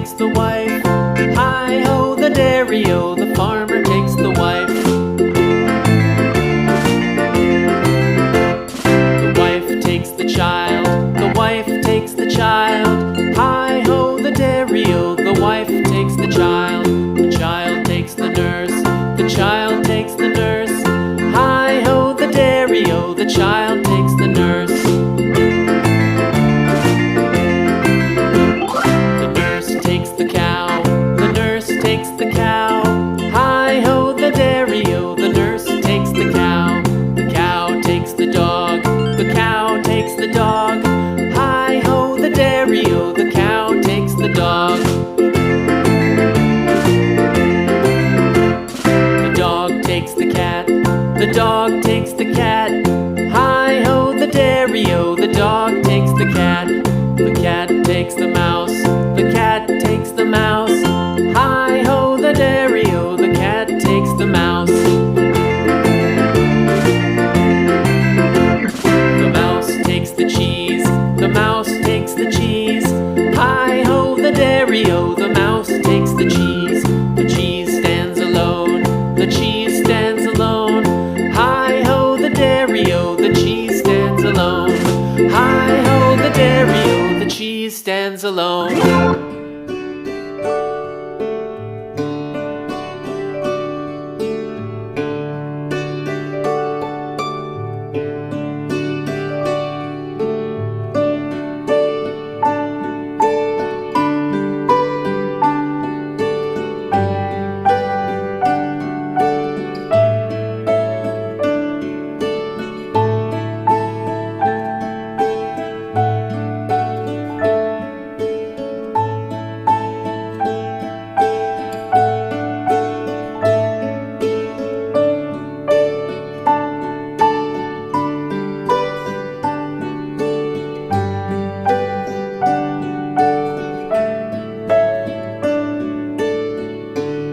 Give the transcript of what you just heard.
takes the wife. Hi-ho, the dairy-o, the farmer takes the wife. The wife takes the child, the wife takes the child. Hi-ho, the dairy-o, the wife takes the child. The child takes the nurse, the child takes the nurse. Hi-ho, the dairy-o, the child takes the nurse. The nurse takes the cow, the nurse takes the cow. Hi-ho, the dairy-o, the nurse takes the cow. The cow takes the dog, the cow takes the dog. Hi-ho, the dairy-o, the cow takes the dog. The dog takes the cat, the dog takes the cat. Hi-ho, the dairy-o, the dog takes the cat. The cat takes the mouse, the cat takes the mouse. Hi-ho, the dairy-o, the cat takes the mouse. The mouse takes the cheese, the mouse takes the cheese. Hi-ho, the dairy-o, the mouse takes the cheese. The cheese stands alone, the cheese stands alone. Hi-ho, the dairy-o, the cheese stands alone. Hi-ho, the dairy-o, the cheese stands alone.